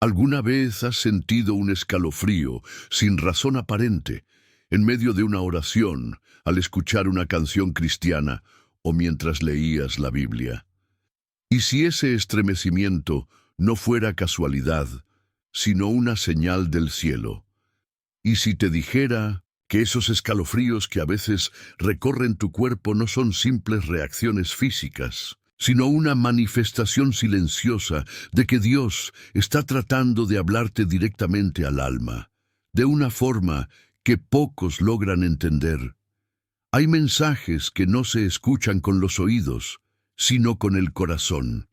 ¿Alguna vez has sentido un escalofrío sin razón aparente en medio de una oración, al escuchar una canción cristiana o mientras leías la Biblia? ¿Y si ese estremecimiento no fuera casualidad, sino una señal del cielo? ¿Y si te dijera que esos escalofríos que a veces recorren tu cuerpo no son simples reacciones físicas, sino una manifestación silenciosa de que Dios está tratando de hablarte directamente al alma, de una forma que pocos logran entender? Hay mensajes que no se escuchan con los oídos, sino con el corazón.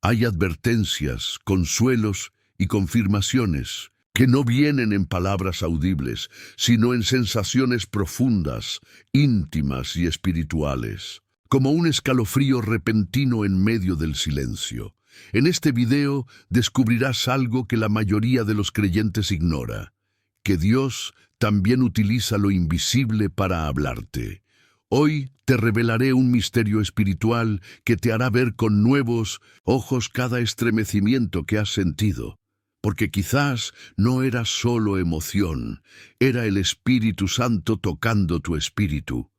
Hay advertencias, consuelos y confirmaciones que no vienen en palabras audibles, sino en sensaciones profundas, íntimas y espirituales, como un escalofrío repentino en medio del silencio. En este video descubrirás algo que la mayoría de los creyentes ignora, que Dios también utiliza lo invisible para hablarte. Hoy te revelaré un misterio espiritual que te hará ver con nuevos ojos cada estremecimiento que has sentido, porque quizás no era solo emoción, era el Espíritu Santo tocando tu espíritu.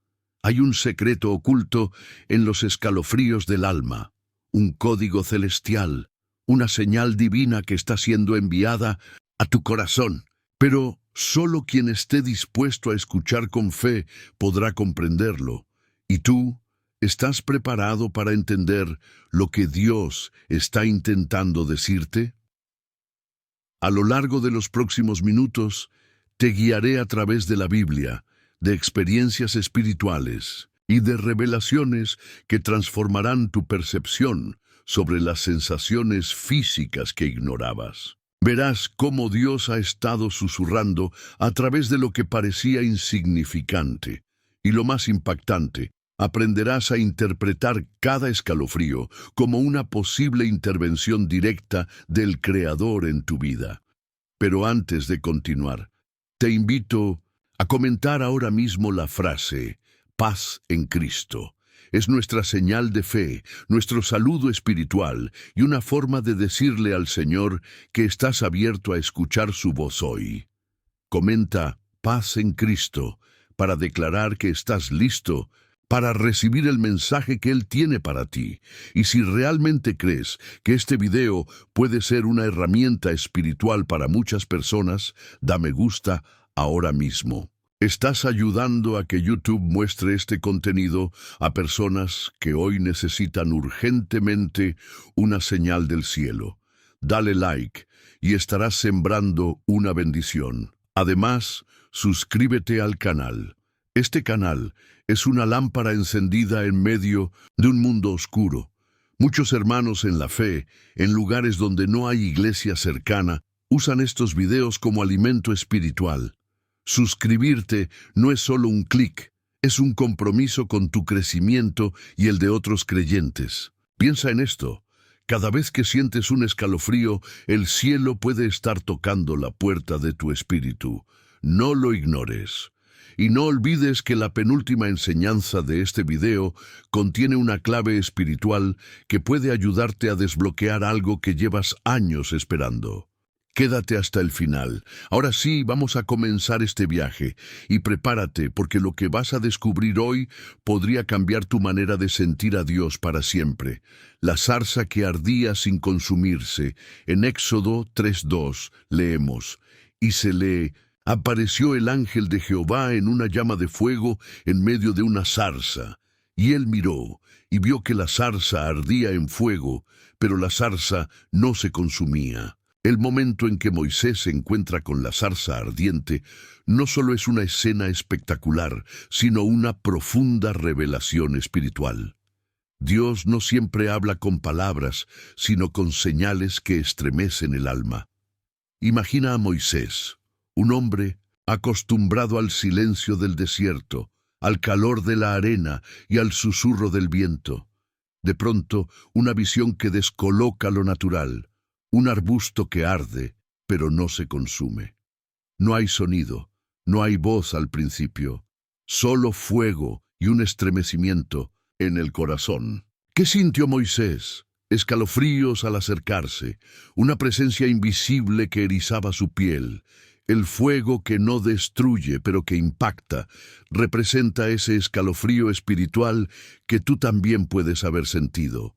Hay un secreto oculto en los escalofríos del alma, un código celestial, una señal divina que está siendo enviada a tu corazón. Pero solo quien esté dispuesto a escuchar con fe podrá comprenderlo. ¿Y tú estás preparado para entender lo que Dios está intentando decirte? A lo largo de los próximos minutos, te guiaré a través de la Biblia, de experiencias espirituales y de revelaciones que transformarán tu percepción sobre las sensaciones físicas que ignorabas. Verás cómo Dios ha estado susurrando a través de lo que parecía insignificante. Y lo más impactante, aprenderás a interpretar cada escalofrío como una posible intervención directa del Creador en tu vida. Pero antes de continuar, te invito a comentar ahora mismo la frase «Paz en Cristo». Es nuestra señal de fe, nuestro saludo espiritual y una forma de decirle al Señor que estás abierto a escuchar su voz hoy. Comenta «Paz en Cristo» para declarar que estás listo para recibir el mensaje que Él tiene para ti. Y si realmente crees que este video puede ser una herramienta espiritual para muchas personas, da me gusta ahora mismo. Estás ayudando a que YouTube muestre este contenido a personas que hoy necesitan urgentemente una señal del cielo. Dale like y estarás sembrando una bendición. Además, suscríbete al canal. Este canal es una lámpara encendida en medio de un mundo oscuro. Muchos hermanos en la fe, en lugares donde no hay iglesia cercana, usan estos videos como alimento espiritual. Suscribirte no es solo un clic, es un compromiso con tu crecimiento y el de otros creyentes. Piensa en esto. Cada vez que sientes un escalofrío, el cielo puede estar tocando la puerta de tu espíritu. No lo ignores. Y no olvides que la penúltima enseñanza de este video contiene una clave espiritual que puede ayudarte a desbloquear algo que llevas años esperando. Quédate hasta el final. Ahora sí, vamos a comenzar este viaje. Y prepárate, porque lo que vas a descubrir hoy podría cambiar tu manera de sentir a Dios para siempre. La zarza que ardía sin consumirse. En Éxodo 3:2 leemos, y se le apareció el ángel de Jehová en una llama de fuego en medio de una zarza. Y él miró, y vio que la zarza ardía en fuego, pero la zarza no se consumía. El momento en que Moisés se encuentra con la zarza ardiente no solo es una escena espectacular, sino una profunda revelación espiritual. Dios no siempre habla con palabras, sino con señales que estremecen el alma. Imagina a Moisés, un hombre acostumbrado al silencio del desierto, al calor de la arena y al susurro del viento. De pronto, una visión que descoloca lo natural. Un arbusto que arde, pero no se consume. No hay sonido, no hay voz al principio, solo fuego y un estremecimiento en el corazón. ¿Qué sintió Moisés? escalofríos al acercarse, una presencia invisible que erizaba su piel. El fuego que no destruye, pero que impacta, representa ese escalofrío espiritual que tú también puedes haber sentido.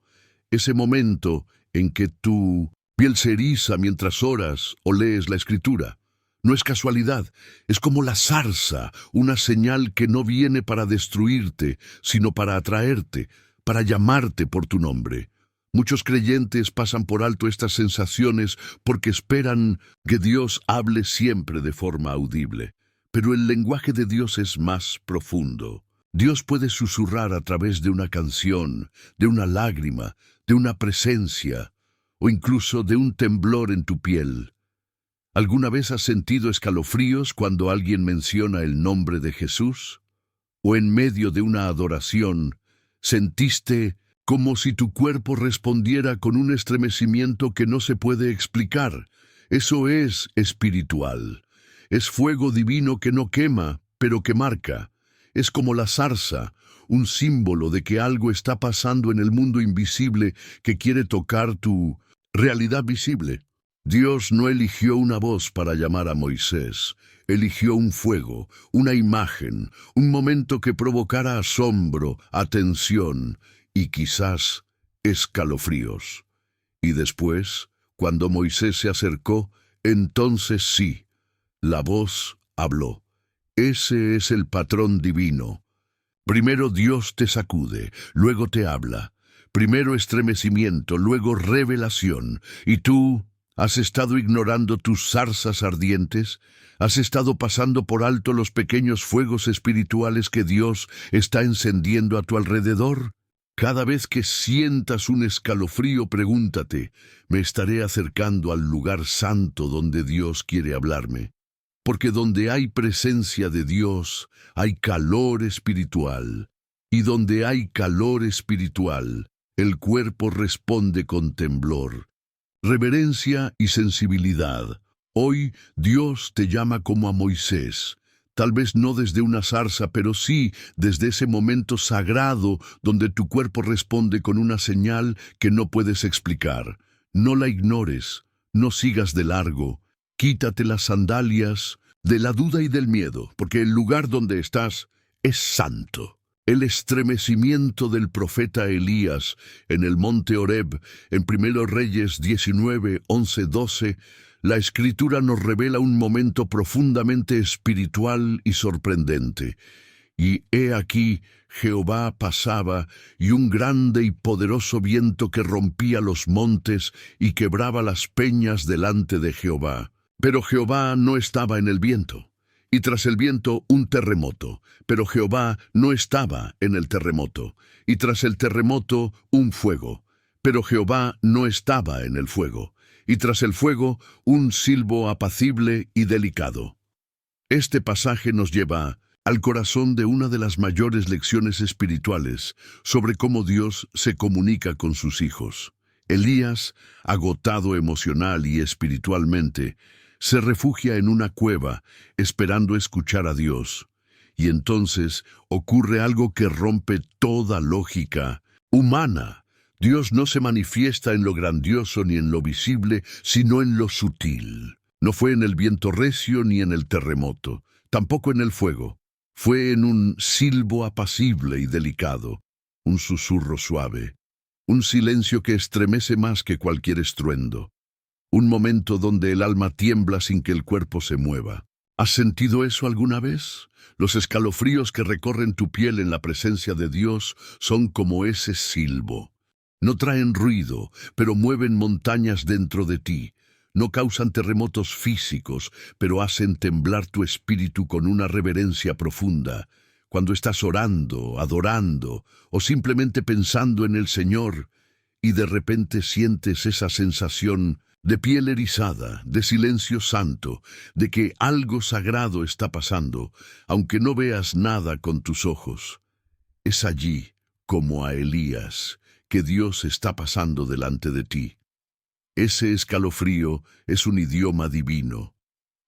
Ese momento en que tu piel se eriza mientras oras o lees la Escritura. No es casualidad, es como la zarza, una señal que no viene para destruirte, sino para atraerte, para llamarte por tu nombre. Muchos creyentes pasan por alto estas sensaciones porque esperan que Dios hable siempre de forma audible. Pero el lenguaje de Dios es más profundo. Dios puede susurrar a través de una canción, de una lágrima, de una presencia, o incluso de un temblor en tu piel. ¿Alguna vez has sentido escalofríos cuando alguien menciona el nombre de Jesús? ¿O en medio de una adoración, sentiste como si tu cuerpo respondiera con un estremecimiento que no se puede explicar? Eso es espiritual. Es fuego divino que no quema, pero que marca. Es como la zarza, un símbolo de que algo está pasando en el mundo invisible que quiere tocar tu realidad visible. Dios no eligió una voz para llamar a Moisés, eligió un fuego, una imagen, un momento que provocara asombro, atención y quizás escalofríos. Y después, cuando Moisés se acercó, entonces sí, la voz habló. Ese es el patrón divino. Primero Dios te sacude, luego te habla. Primero estremecimiento, luego revelación. Y tú ¿has estado ignorando tus zarzas ardientes? ¿Has estado pasando por alto los pequeños fuegos espirituales que Dios está encendiendo a tu alrededor? Cada vez que sientas un escalofrío, pregúntate, ¿me estaré acercando al lugar santo donde Dios quiere hablarme? Porque donde hay presencia de Dios, hay calor espiritual. Y donde hay calor espiritual, el cuerpo responde con temblor. Reverencia y sensibilidad. Hoy Dios te llama como a Moisés, tal vez no desde una zarza, pero sí desde ese momento sagrado donde tu cuerpo responde con una señal que no puedes explicar. No la ignores, no sigas de largo, quítate las sandalias de la duda y del miedo, porque el lugar donde estás es santo. El estremecimiento del profeta Elías en el monte Horeb, en 1 Reyes 19, 11, 12, la Escritura nos revela un momento profundamente espiritual y sorprendente. Y he aquí, Jehová pasaba, y un grande y poderoso viento que rompía los montes y quebraba las peñas delante de Jehová. Pero Jehová no estaba en el viento. Y tras el viento un terremoto, pero Jehová no estaba en el terremoto. Y tras el terremoto un fuego, pero Jehová no estaba en el fuego. Y tras el fuego un silbo apacible y delicado. Este pasaje nos lleva al corazón de una de las mayores lecciones espirituales sobre cómo Dios se comunica con sus hijos. Elías, agotado emocional y espiritualmente, se refugia en una cueva, esperando escuchar a Dios. Y entonces ocurre algo que rompe toda lógica humana. Dios no se manifiesta en lo grandioso ni en lo visible, sino en lo sutil. No fue en el viento recio ni en el terremoto, tampoco en el fuego. Fue en un silbo apacible y delicado, un susurro suave, un silencio que estremece más que cualquier estruendo. Un momento donde el alma tiembla sin que el cuerpo se mueva. ¿Has sentido eso alguna vez? Los escalofríos que recorren tu piel en la presencia de Dios son como ese silbo. No traen ruido, pero mueven montañas dentro de ti. No causan terremotos físicos, pero hacen temblar tu espíritu con una reverencia profunda. Cuando estás orando, adorando o simplemente pensando en el Señor y de repente sientes esa sensación de piel erizada, de silencio santo, de que algo sagrado está pasando, aunque no veas nada con tus ojos. Es allí, como a Elías, que Dios está pasando delante de ti. Ese escalofrío es un idioma divino.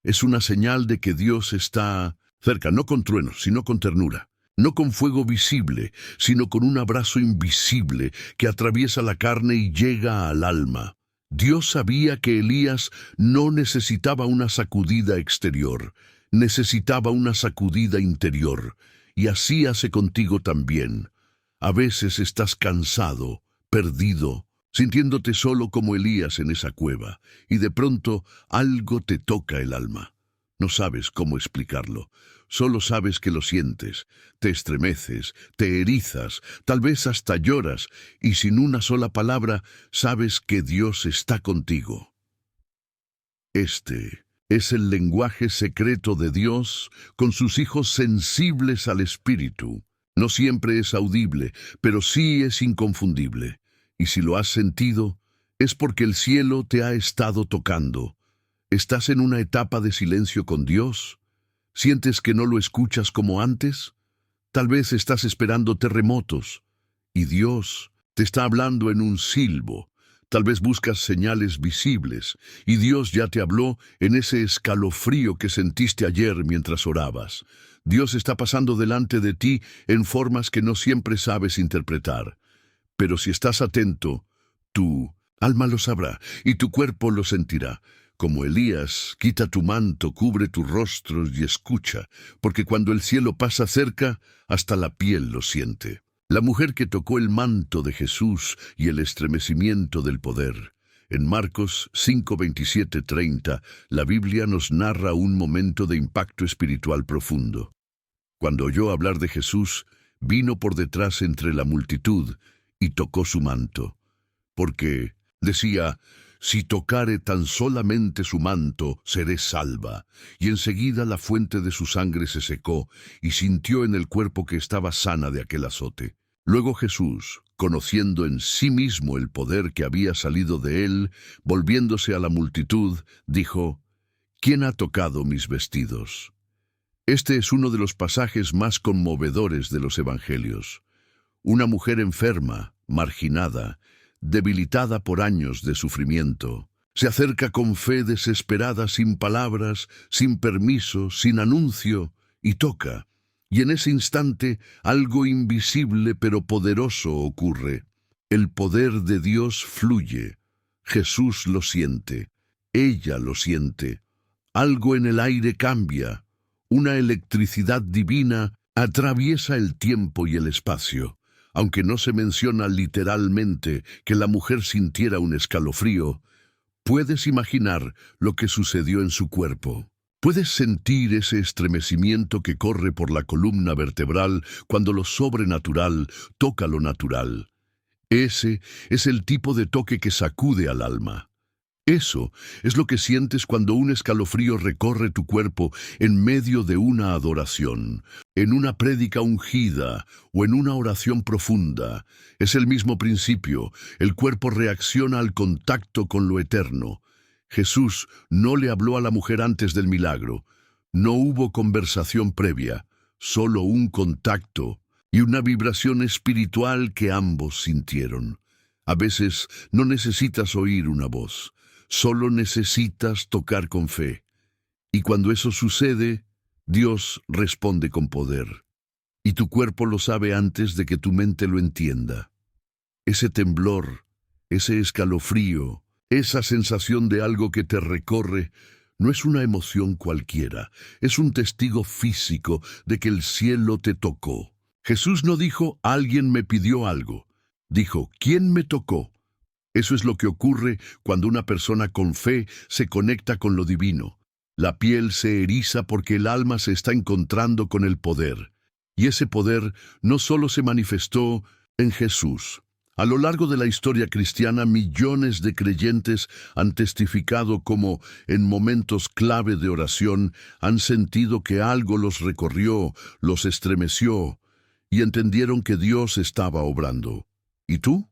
Es una señal de que Dios está cerca, no con truenos, sino con ternura. no con fuego visible, sino con un abrazo invisible que atraviesa la carne y llega al alma. Dios sabía que Elías no necesitaba una sacudida exterior, necesitaba una sacudida interior, y así hace contigo también. A veces estás cansado, perdido, sintiéndote solo como Elías en esa cueva, y de pronto algo te toca el alma. No sabes cómo explicarlo, solo sabes que lo sientes, te estremeces, te erizas, tal vez hasta lloras, y sin una sola palabra sabes que Dios está contigo. Este es el lenguaje secreto de Dios con sus hijos sensibles al Espíritu. No siempre es audible, pero sí es inconfundible. Y si lo has sentido, es porque el cielo te ha estado tocando. ¿Estás en una etapa de silencio con Dios? ¿Sientes que no lo escuchas como antes? Tal vez estás esperando terremotos, y Dios te está hablando en un silbo. Tal vez buscas señales visibles, y Dios ya te habló en ese escalofrío que sentiste ayer mientras orabas. Dios está pasando delante de ti en formas que no siempre sabes interpretar. Pero si estás atento, tu alma lo sabrá y tu cuerpo lo sentirá. Como Elías, quita tu manto, cubre tus rostros y escucha, porque cuando el cielo pasa cerca, hasta la piel lo siente. La mujer que tocó el manto de Jesús y el estremecimiento del poder. En Marcos 5, 27, 30, la Biblia nos narra un momento de impacto espiritual profundo. Cuando oyó hablar de Jesús, vino por detrás entre la multitud y tocó su manto, porque decía: si tocare tan solamente su manto, seré salva. Y enseguida la fuente de su sangre se secó, y sintió en el cuerpo que estaba sana de aquel azote. Luego Jesús, conociendo en sí mismo el poder que había salido de él, volviéndose a la multitud, dijo: ¿Quién ha tocado mis vestidos? Este es uno de los pasajes más conmovedores de los Evangelios. Una mujer enferma, marginada, debilitada por años de sufrimiento, se acerca con fe desesperada, sin palabras, sin permiso, sin anuncio, y toca. Y en ese instante algo invisible pero poderoso ocurre. El poder de Dios fluye. Jesús lo siente. Ella lo siente. Algo en el aire cambia. Una electricidad divina atraviesa el tiempo y el espacio. Aunque no se menciona literalmente que la mujer sintiera un escalofrío, puedes imaginar lo que sucedió en su cuerpo. Puedes sentir ese estremecimiento que corre por la columna vertebral cuando lo sobrenatural toca lo natural. Ese es el tipo de toque que sacude al alma. Eso es lo que sientes cuando un escalofrío recorre tu cuerpo en medio de una adoración, en una prédica ungida o en una oración profunda. Es el mismo principio. El cuerpo reacciona al contacto con lo eterno. Jesús no le habló a la mujer antes del milagro. No hubo conversación previa, solo un contacto y una vibración espiritual que ambos sintieron. A veces no necesitas oír una voz. Solo necesitas tocar con fe. Y cuando eso sucede, Dios responde con poder. Y tu cuerpo lo sabe antes de que tu mente lo entienda. Ese temblor, ese escalofrío, esa sensación de algo que te recorre, no es una emoción cualquiera, es un testigo físico de que el cielo te tocó. Jesús no dijo: alguien me pidió algo. Dijo: ¿quién me tocó? Eso es lo que ocurre cuando una persona con fe se conecta con lo divino. La piel se eriza porque el alma se está encontrando con el poder. Y ese poder no solo se manifestó en Jesús. A lo largo de la historia cristiana, millones de creyentes han testificado cómo, en momentos clave de oración, han sentido que algo los recorrió, los estremeció, y entendieron que Dios estaba obrando. ¿Y tú?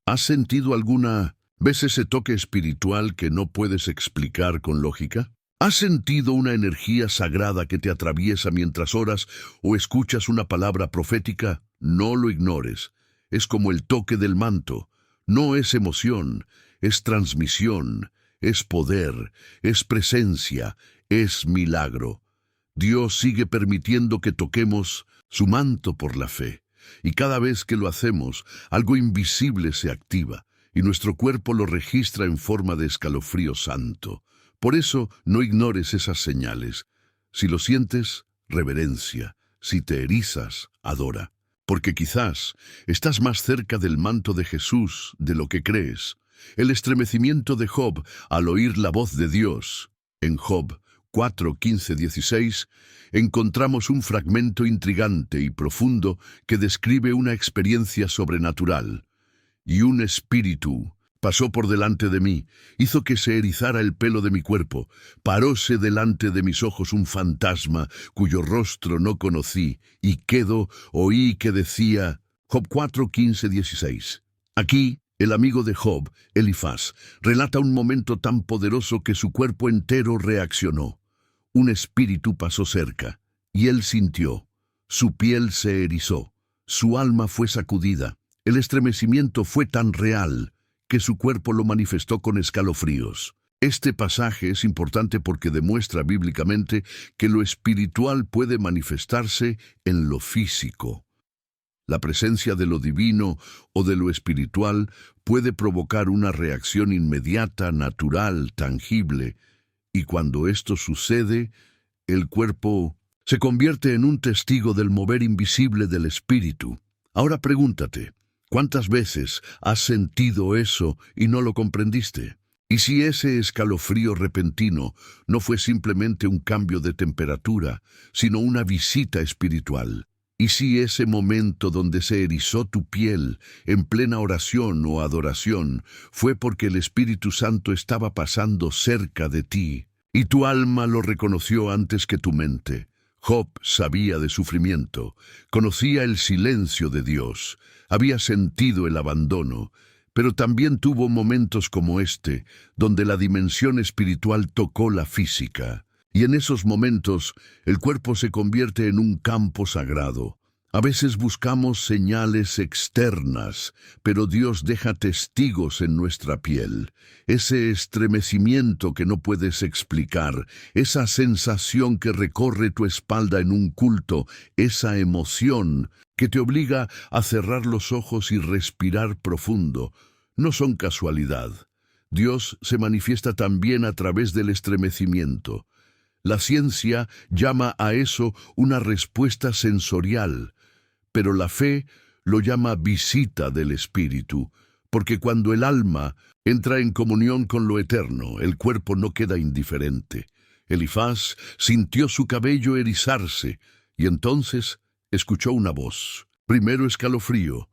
¿Has sentido alguna vez ese toque espiritual que no puedes explicar con lógica? ¿Has sentido una energía sagrada que te atraviesa mientras oras o escuchas una palabra profética? No lo ignores. Es como el toque del manto. No es emoción, es transmisión, es poder, es presencia, es milagro. Dios sigue permitiendo que toquemos su manto por la fe. Y cada vez que lo hacemos, algo invisible se activa, y nuestro cuerpo lo registra en forma de escalofrío santo. Por eso, no ignores esas señales. Si lo sientes, reverencia. Si te erizas, adora. Porque quizás estás más cerca del manto de Jesús de lo que crees. El estremecimiento de Job al oír la voz de Dios. En Job 4, 15, 16, encontramos un fragmento intrigante y profundo que describe una experiencia sobrenatural. Y un espíritu pasó por delante de mí, hizo que se erizara el pelo de mi cuerpo, paróse delante de mis ojos un fantasma cuyo rostro no conocí, y oí que decía, Job 4, 15, 16. Aquí, el amigo de Job, Elifaz, relata un momento tan poderoso que su cuerpo entero reaccionó. Un espíritu pasó cerca, y él sintió. Su piel se erizó, su alma fue sacudida. El estremecimiento fue tan real que su cuerpo lo manifestó con escalofríos. Este pasaje es importante porque demuestra bíblicamente que lo espiritual puede manifestarse en lo físico. La presencia de lo divino o de lo espiritual puede provocar una reacción inmediata, natural, tangible, y cuando esto sucede, el cuerpo se convierte en un testigo del mover invisible del espíritu. Ahora pregúntate, ¿cuántas veces has sentido eso y no lo comprendiste? ¿Y si ese escalofrío repentino no fue simplemente un cambio de temperatura, sino una visita espiritual? ¿Y si ese momento donde se erizó tu piel en plena oración o adoración fue porque el Espíritu Santo estaba pasando cerca de ti y tu alma lo reconoció antes que tu mente? Job sabía de sufrimiento, conocía el silencio de Dios, había sentido el abandono, pero también tuvo momentos como este, donde la dimensión espiritual tocó la física. Y en esos momentos, el cuerpo se convierte en un campo sagrado. A veces buscamos señales externas, pero Dios deja testigos en nuestra piel. Ese estremecimiento que no puedes explicar, esa sensación que recorre tu espalda en un culto, esa emoción que te obliga a cerrar los ojos y respirar profundo, no son casualidad. Dios se manifiesta también a través del estremecimiento. La ciencia llama a eso una respuesta sensorial, pero la fe lo llama visita del espíritu, porque cuando el alma entra en comunión con lo eterno, el cuerpo no queda indiferente. Elifaz sintió su cabello erizarse, y entonces escuchó una voz. Primero escalofrío,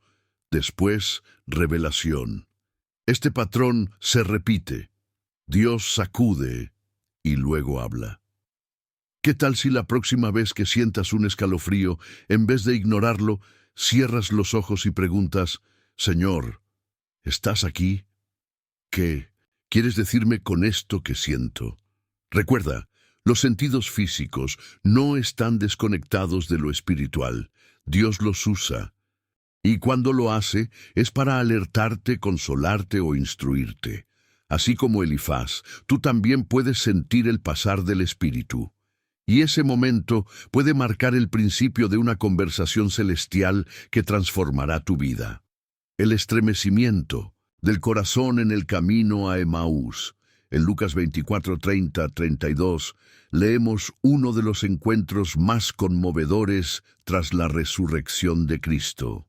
después revelación. Este patrón se repite. Dios sacude y luego habla. ¿Qué tal si la próxima vez que sientas un escalofrío, en vez de ignorarlo, cierras los ojos y preguntas, Señor, ¿estás aquí? ¿Qué quieres decirme con esto que siento? Recuerda, los sentidos físicos no están desconectados de lo espiritual. Dios los usa. Y cuando lo hace, es para alertarte, consolarte o instruirte. Así como Elifaz, tú también puedes sentir el pasar del espíritu. Y ese momento puede marcar el principio de una conversación celestial que transformará tu vida. El estremecimiento del corazón en el camino a Emaús. En Lucas 24, 30, 32, leemos uno de los encuentros más conmovedores tras la resurrección de Cristo.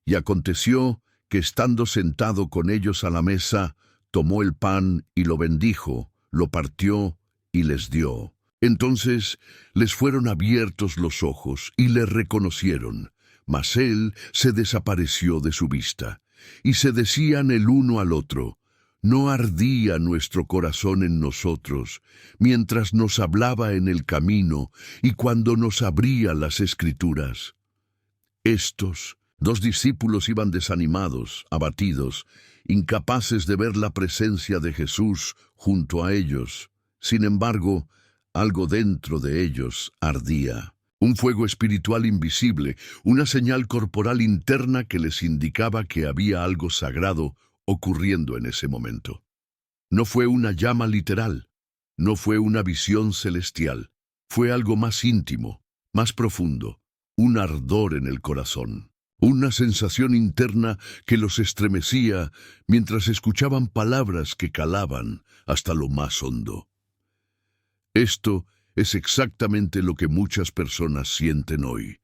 Y aconteció que estando sentado con ellos a la mesa, tomó el pan y lo bendijo, lo partió y les dio. Entonces les fueron abiertos los ojos y le reconocieron, mas él se desapareció de su vista. Y se decían el uno al otro, ¿no ardía nuestro corazón en nosotros, mientras nos hablaba en el camino y cuando nos abría las Escrituras? Estos dos discípulos iban desanimados, abatidos, incapaces de ver la presencia de Jesús junto a ellos. Sin embargo, algo dentro de ellos ardía. Un fuego espiritual invisible, una señal corporal interna que les indicaba que había algo sagrado ocurriendo en ese momento. No fue una llama literal, no fue una visión celestial, fue algo más íntimo, más profundo, un ardor en el corazón, una sensación interna que los estremecía mientras escuchaban palabras que calaban hasta lo más hondo. Esto es exactamente lo que muchas personas sienten hoy.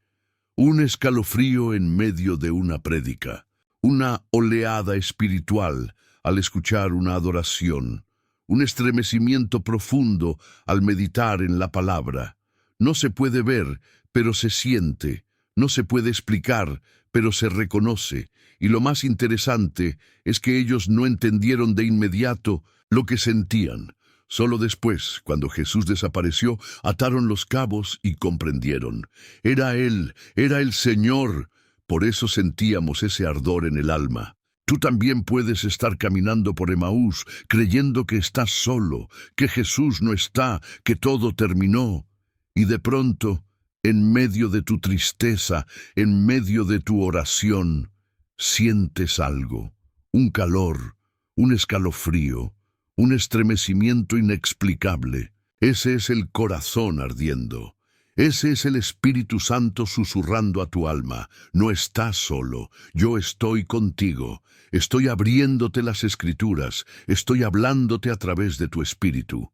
Un escalofrío en medio de una prédica, una oleada espiritual al escuchar una adoración, un estremecimiento profundo al meditar en la palabra. No se puede ver, pero se siente. No se puede explicar, pero se reconoce. Y lo más interesante es que ellos no entendieron de inmediato lo que sentían. Solo después, cuando Jesús desapareció, ataron los cabos y comprendieron. Era Él, era el Señor. Por eso sentíamos ese ardor en el alma. Tú también puedes estar caminando por Emaús, creyendo que estás solo, que Jesús no está, que todo terminó. Y de pronto, en medio de tu tristeza, en medio de tu oración, sientes algo, un calor, un escalofrío, un estremecimiento inexplicable. Ese es el corazón ardiendo. Ese es el Espíritu Santo susurrando a tu alma. No estás solo, yo estoy contigo. Estoy abriéndote las Escrituras, estoy hablándote a través de tu espíritu.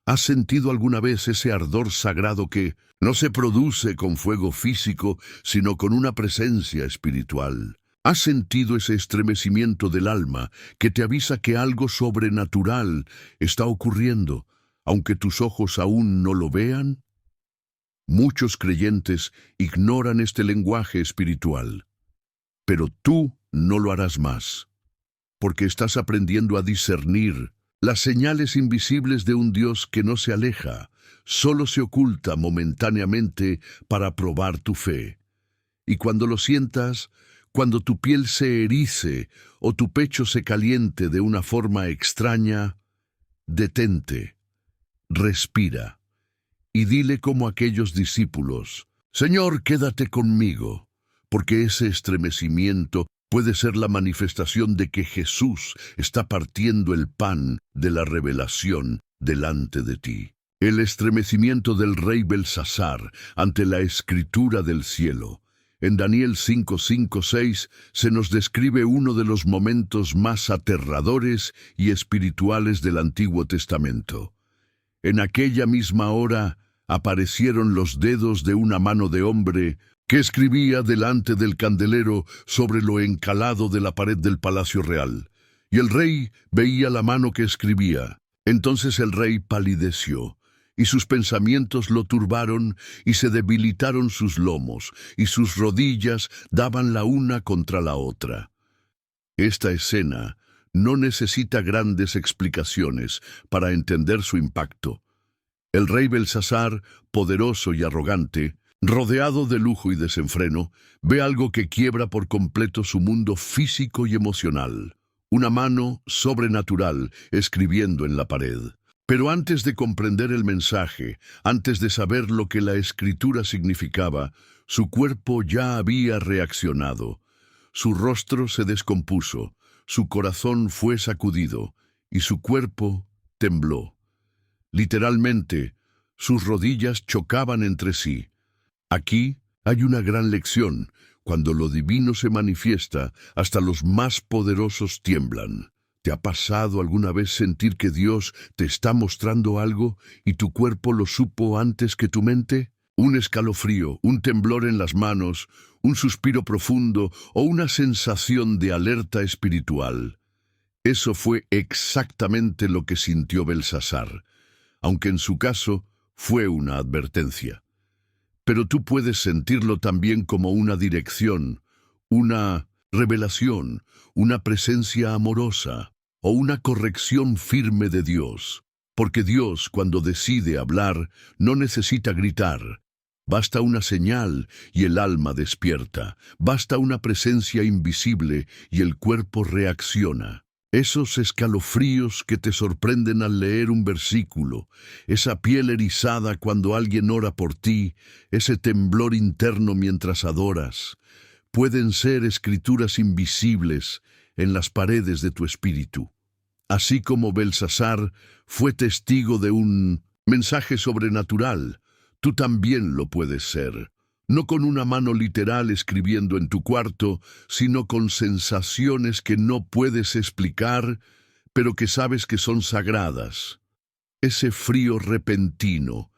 ¿Has sentido alguna vez ese ardor sagrado que no se produce con fuego físico, sino con una presencia espiritual? ¿Has sentido ese estremecimiento del alma que te avisa que algo sobrenatural está ocurriendo, aunque tus ojos aún no lo vean? Muchos creyentes ignoran este lenguaje espiritual, pero tú no lo harás más, porque estás aprendiendo a discernir las señales invisibles de un Dios que no se aleja, solo se oculta momentáneamente para probar tu fe. Y cuando lo sientas, cuando tu piel se erice o tu pecho se caliente de una forma extraña, detente, respira y dile como aquellos discípulos: Señor, quédate conmigo, porque ese estremecimiento puede ser la manifestación de que Jesús está partiendo el pan de la revelación delante de ti. El estremecimiento del rey Belsasar ante la escritura del cielo. En Daniel 5:5-6 se nos describe uno de los momentos más aterradores y espirituales del Antiguo Testamento. En aquella misma hora aparecieron los dedos de una mano de hombre que escribía delante del candelero sobre lo encalado de la pared del palacio real. Y el rey veía la mano que escribía. Entonces el rey palideció, y sus pensamientos lo turbaron, y se debilitaron sus lomos, y sus rodillas daban la una contra la otra. Esta escena no necesita grandes explicaciones para entender su impacto. El rey Belsasar, poderoso y arrogante, rodeado de lujo y desenfreno, ve algo que quiebra por completo su mundo físico y emocional. Una mano sobrenatural escribiendo en la pared. Pero antes de comprender el mensaje, antes de saber lo que la escritura significaba, su cuerpo ya había reaccionado. Su rostro se descompuso, su corazón fue sacudido y su cuerpo tembló. Literalmente, sus rodillas chocaban entre sí. Aquí hay una gran lección. Cuando lo divino se manifiesta, hasta los más poderosos tiemblan. ¿Te ha pasado alguna vez sentir que Dios te está mostrando algo y tu cuerpo lo supo antes que tu mente? Un escalofrío, un temblor en las manos, un suspiro profundo o una sensación de alerta espiritual. Eso fue exactamente lo que sintió Belsasar, aunque en su caso fue una advertencia. Pero tú puedes sentirlo también como una dirección, una revelación, una presencia amorosa o una corrección firme de Dios. Porque Dios, cuando decide hablar, no necesita gritar. Basta una señal y el alma despierta. Basta una presencia invisible y el cuerpo reacciona. Esos escalofríos que te sorprenden al leer un versículo, esa piel erizada cuando alguien ora por ti, ese temblor interno mientras adoras, pueden ser escrituras invisibles en las paredes de tu espíritu. Así como Belsasar fue testigo de un mensaje sobrenatural, tú también lo puedes ser. no con una mano literal escribiendo en tu cuarto, sino con sensaciones que no puedes explicar, pero que sabes que son sagradas. Ese frío repentino,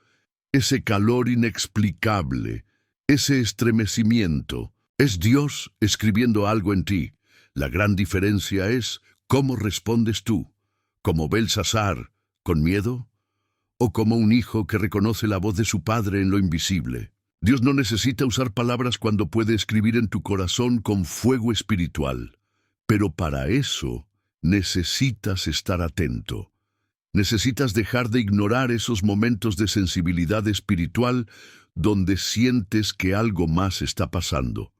ese calor inexplicable, ese estremecimiento, es Dios escribiendo algo en ti. La gran diferencia es cómo respondes tú, como Belsasar, con miedo, o como un hijo que reconoce la voz de su padre en lo invisible. Dios no necesita usar palabras cuando puede escribir en tu corazón con fuego espiritual, pero para eso necesitas estar atento. Necesitas dejar de ignorar esos momentos de sensibilidad espiritual donde sientes que algo más está pasando.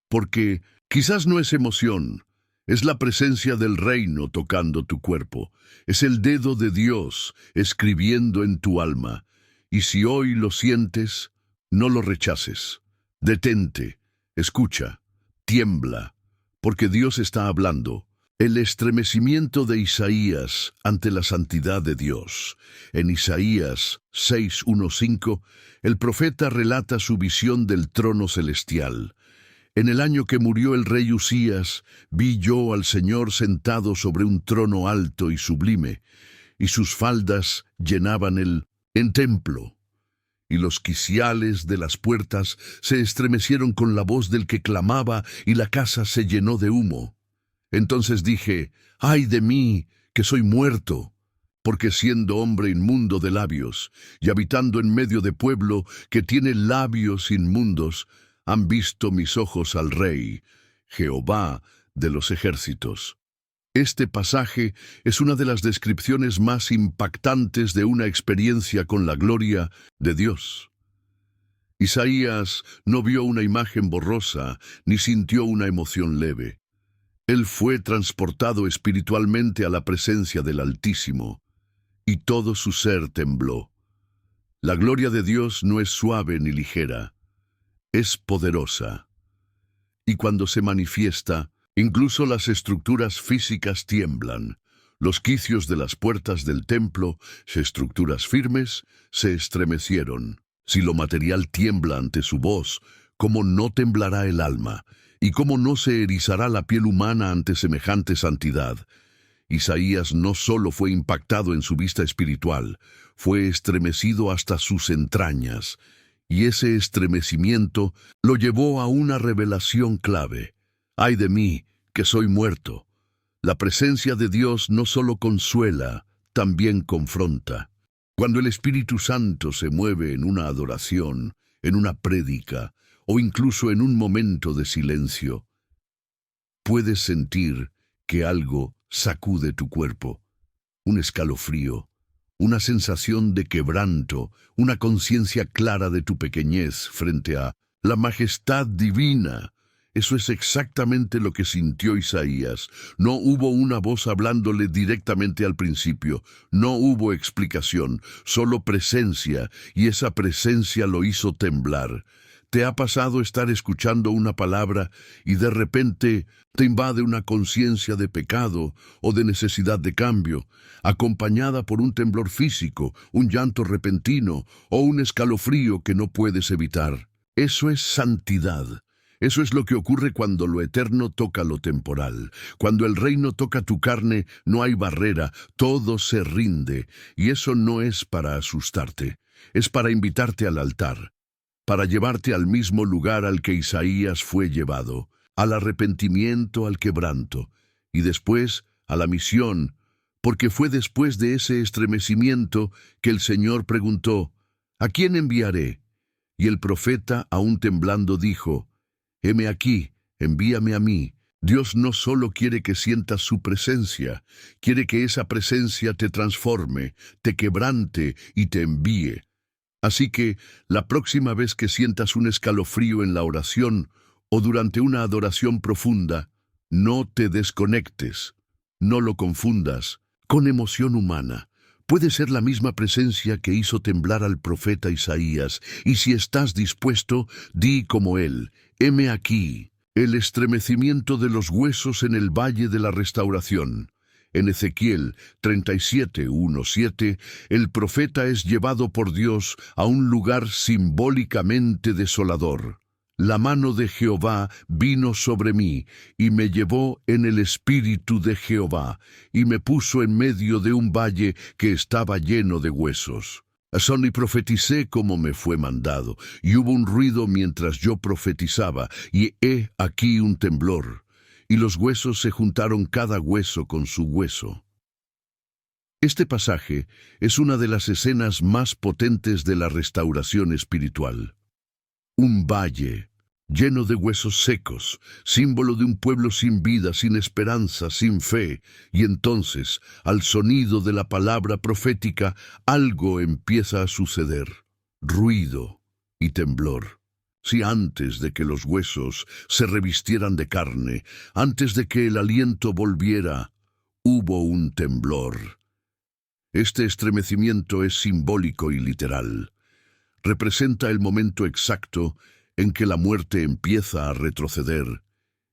Porque quizás no es emoción, es la presencia del reino tocando tu cuerpo, es el dedo de Dios escribiendo en tu alma. Y si hoy lo sientes, no lo rechaces. Detente, escucha, tiembla, porque Dios está hablando. El estremecimiento de Isaías ante la santidad de Dios. En Isaías 6:1-5, el profeta relata su visión del trono celestial. En el año que murió el rey Usías, vi yo al Señor sentado sobre un trono alto y sublime, y sus faldas llenaban el templo. Y los quiciales de las puertas se estremecieron con la voz del que clamaba, y la casa se llenó de humo. Entonces dije, ¡ay de mí, que soy muerto! Porque siendo hombre inmundo de labios, y habitando en medio de pueblo que tiene labios inmundos, han visto mis ojos al Rey, Jehová de los ejércitos. Este pasaje es una de las descripciones más impactantes de una experiencia con la gloria de Dios. Isaías no vio una imagen borrosa, ni sintió una emoción leve. Él fue transportado espiritualmente a la presencia del Altísimo, y todo su ser tembló. La gloria de Dios no es suave ni ligera, es poderosa. Y cuando se manifiesta, incluso las estructuras físicas tiemblan. Los quicios de las puertas del templo, estructuras firmes, se estremecieron. Si lo material tiembla ante su voz, ¿cómo no temblará el alma? ¿Y cómo no se erizará la piel humana ante semejante santidad? Isaías no solo fue impactado en su vista espiritual, fue estremecido hasta sus entrañas, y ese estremecimiento lo llevó a una revelación clave. ¡Ay de mí, que soy muerto! La presencia de Dios no solo consuela, también confronta. Cuando el Espíritu Santo se mueve en una adoración, en una prédica, o incluso en un momento de silencio, puedes sentir que algo sacude tu cuerpo, un escalofrío, una sensación de quebranto, una conciencia clara de tu pequeñez frente a la majestad divina. Eso es exactamente lo que sintió Isaías. No hubo una voz hablándole directamente al principio, no hubo explicación, solo presencia, y esa presencia lo hizo temblar. ¿Te ha pasado estar escuchando una palabra y de repente te invade una conciencia de pecado o de necesidad de cambio, acompañada por un temblor físico, un llanto repentino o un escalofrío que no puedes evitar? Eso es santidad. Eso es lo que ocurre cuando lo eterno toca lo temporal. Cuando el reino toca tu carne, no hay barrera, todo se rinde. Y eso no es para asustarte, es para invitarte al altar, para llevarte al mismo lugar al que Isaías fue llevado, al arrepentimiento, al quebranto, y después a la misión, porque fue después de ese estremecimiento que el Señor preguntó, ¿a quién enviaré? Y el profeta, aún temblando, dijo, heme aquí, envíame a mí. Dios no solo quiere que sientas su presencia, quiere que esa presencia te transforme, te quebrante y te envíe. Así que, la próxima vez que sientas un escalofrío en la oración o durante una adoración profunda, no te desconectes, no lo confundas con emoción humana. Puede ser la misma presencia que hizo temblar al profeta Isaías, y si estás dispuesto, di como él, heme aquí, el estremecimiento de los huesos en el valle de la restauración. En Ezequiel 37:1-7, el profeta es llevado por Dios a un lugar simbólicamente desolador. La mano de Jehová vino sobre mí, y me llevó en el espíritu de Jehová, y me puso en medio de un valle que estaba lleno de huesos. Y profeticé como me fue mandado, y hubo un ruido mientras yo profetizaba, y he aquí un temblor, y los huesos se juntaron cada hueso con su hueso. Este pasaje es una de las escenas más potentes de la restauración espiritual. Un valle lleno de huesos secos, símbolo de un pueblo sin vida, sin esperanza, sin fe, y entonces, al sonido de la palabra profética, algo empieza a suceder: ruido y temblor. Si antes de que los huesos se revistieran de carne, antes de que el aliento volviera, hubo un temblor. Este estremecimiento es simbólico y literal. Representa el momento exacto en que la muerte empieza a retroceder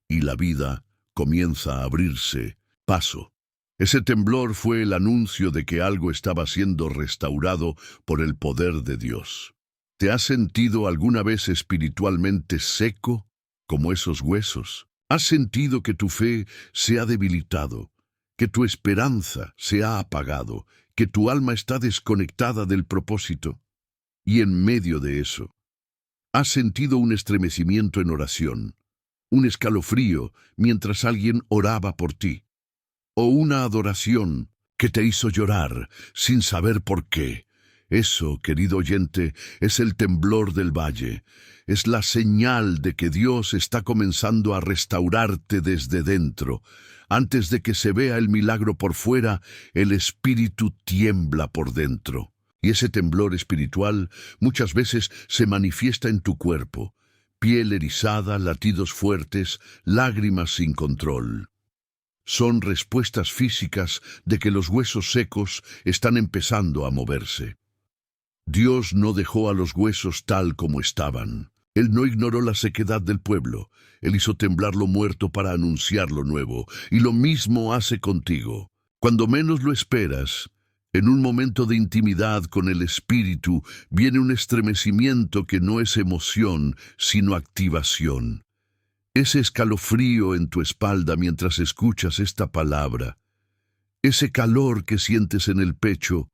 y la vida comienza a abrirse paso. Ese temblor fue el anuncio de que algo estaba siendo restaurado por el poder de Dios. ¿Te has sentido alguna vez espiritualmente seco, como esos huesos? ¿Has sentido que tu fe se ha debilitado, que tu esperanza se ha apagado, que tu alma está desconectada del propósito? Y en medio de eso, ¿has sentido un estremecimiento en oración, un escalofrío mientras alguien oraba por ti, o una adoración que te hizo llorar sin saber por qué? Eso, querido oyente, es el temblor del valle. Es la señal de que Dios está comenzando a restaurarte desde dentro. Antes de que se vea el milagro por fuera, el espíritu tiembla por dentro. Y ese temblor espiritual muchas veces se manifiesta en tu cuerpo: piel erizada, latidos fuertes, lágrimas sin control. Son respuestas físicas de que los huesos secos están empezando a moverse. Dios no dejó a los huesos tal como estaban. Él no ignoró la sequedad del pueblo. Él hizo temblar lo muerto para anunciar lo nuevo. Y lo mismo hace contigo. Cuando menos lo esperas, en un momento de intimidad con el Espíritu, viene un estremecimiento que no es emoción, sino activación. Ese escalofrío en tu espalda mientras escuchas esta palabra. Ese calor que sientes en el pecho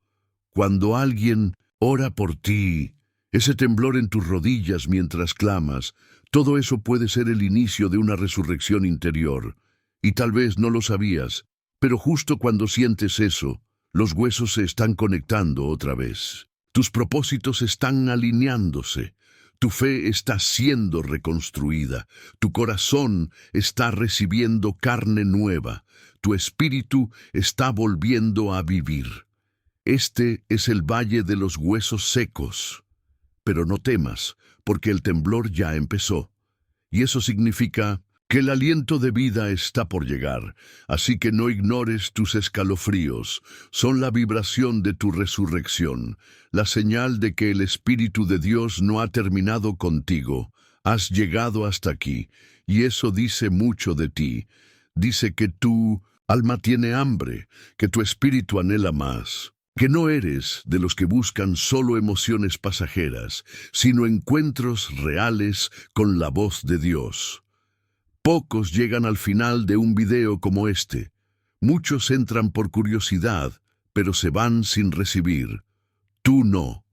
cuando alguien ora por ti. Ese temblor en tus rodillas mientras clamas. Todo eso puede ser el inicio de una resurrección interior. Y tal vez no lo sabías, pero justo cuando sientes eso, los huesos se están conectando otra vez. Tus propósitos están alineándose. Tu fe está siendo reconstruida. Tu corazón está recibiendo carne nueva. Tu espíritu está volviendo a vivir. Este es el valle de los huesos secos. Pero no temas, porque el temblor ya empezó. Y eso significa que el aliento de vida está por llegar, así que no ignores tus escalofríos. Son la vibración de tu resurrección, la señal de que el Espíritu de Dios no ha terminado contigo. Has llegado hasta aquí, y eso dice mucho de ti. Dice que tu alma tiene hambre, que tu espíritu anhela más, que no eres de los que buscan solo emociones pasajeras, sino encuentros reales con la voz de Dios. Pocos llegan al final de un video como este. Muchos entran por curiosidad, pero se van sin recibir. Tú no.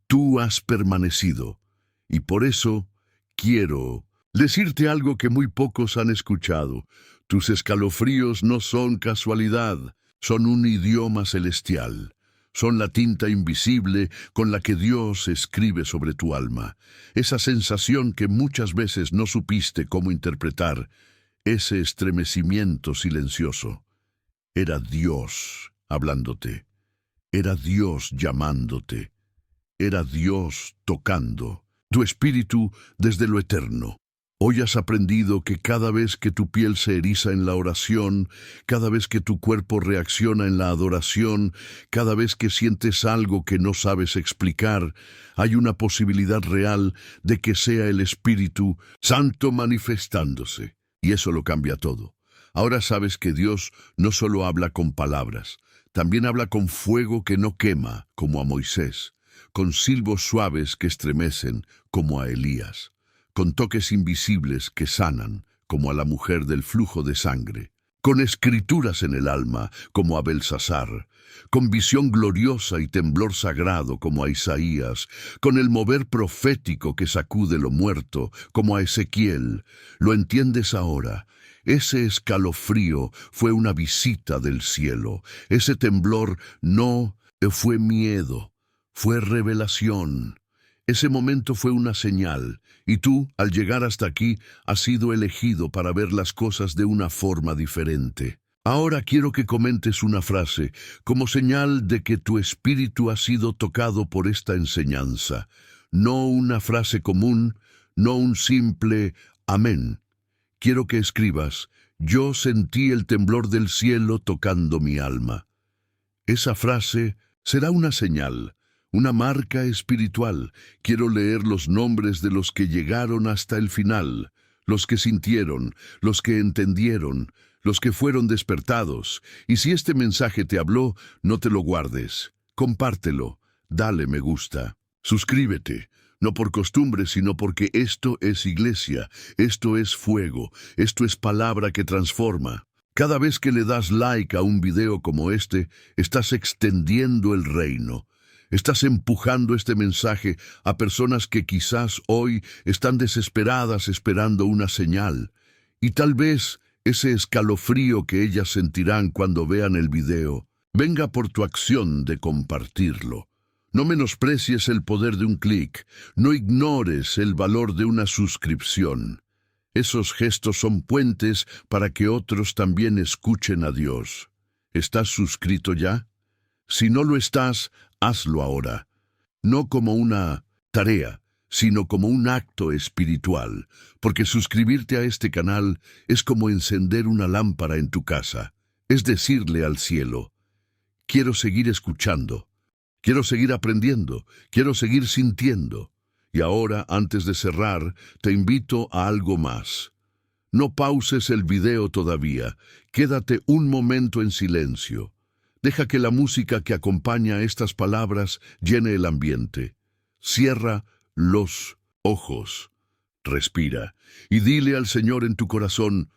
Tú has permanecido. Y por eso quiero decirte algo que muy pocos han escuchado. Tus escalofríos no son casualidad, son un idioma celestial. Son la tinta invisible con la que Dios escribe sobre tu alma. Esa sensación que muchas veces no supiste cómo interpretar, ese estremecimiento silencioso. Era Dios hablándote. Era Dios llamándote. Era Dios tocando tu espíritu desde lo eterno. Hoy has aprendido que cada vez que tu piel se eriza en la oración, cada vez que tu cuerpo reacciona en la adoración, cada vez que sientes algo que no sabes explicar, hay una posibilidad real de que sea el Espíritu Santo manifestándose. Y eso lo cambia todo. Ahora sabes que Dios no solo habla con palabras, también habla con fuego que no quema, como a Moisés, con silbos suaves que estremecen, como a Elías, con toques invisibles que sanan, como a la mujer del flujo de sangre, con escrituras en el alma, como a Belsasar, con visión gloriosa y temblor sagrado, como a Isaías, con el mover profético que sacude lo muerto, como a Ezequiel. ¿Lo entiendes ahora? Ese escalofrío fue una visita del cielo. Ese temblor no fue miedo, fue revelación. Ese momento fue una señal, y tú, al llegar hasta aquí, has sido elegido para ver las cosas de una forma diferente. Ahora quiero que comentes una frase, como señal de que tu espíritu ha sido tocado por esta enseñanza. No una frase común, no un simple amén. Quiero que escribas: yo sentí el temblor del cielo tocando mi alma. Esa frase será una señal, una marca espiritual. Quiero leer los nombres de los que llegaron hasta el final, los que sintieron, los que entendieron, los que fueron despertados. Y si este mensaje te habló, no te lo guardes. Compártelo, dale me gusta, suscríbete. No por costumbre, sino porque esto es iglesia, esto es fuego, esto es palabra que transforma. Cada vez que le das like a un video como este, estás extendiendo el reino. Estás empujando este mensaje a personas que quizás hoy están desesperadas esperando una señal. Y tal vez ese escalofrío que ellas sentirán cuando vean el video venga por tu acción de compartirlo. No menosprecies el poder de un clic, no ignores el valor de una suscripción. Esos gestos son puentes para que otros también escuchen a Dios. ¿Estás suscrito ya? Si no lo estás, hazlo ahora. No como una tarea, sino como un acto espiritual, porque suscribirte a este canal es como encender una lámpara en tu casa. Es decirle al cielo: quiero seguir escuchando. Quiero seguir aprendiendo, quiero seguir sintiendo. Y ahora, antes de cerrar, te invito a algo más. No pauses el video todavía. Quédate un momento en silencio. Deja que la música que acompaña estas palabras llene el ambiente. Cierra los ojos. Respira y dile al Señor en tu corazón: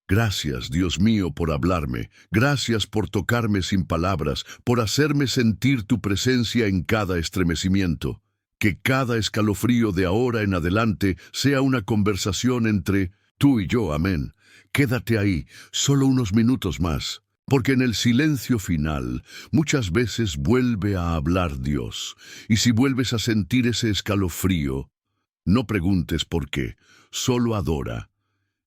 gracias, Dios mío, por hablarme. Gracias por tocarme sin palabras, por hacerme sentir tu presencia en cada estremecimiento. Que cada escalofrío de ahora en adelante sea una conversación entre tú y yo. Amén. Quédate ahí, solo unos minutos más, porque en el silencio final muchas veces vuelve a hablar Dios. Y si vuelves a sentir ese escalofrío, no preguntes por qué, solo adora.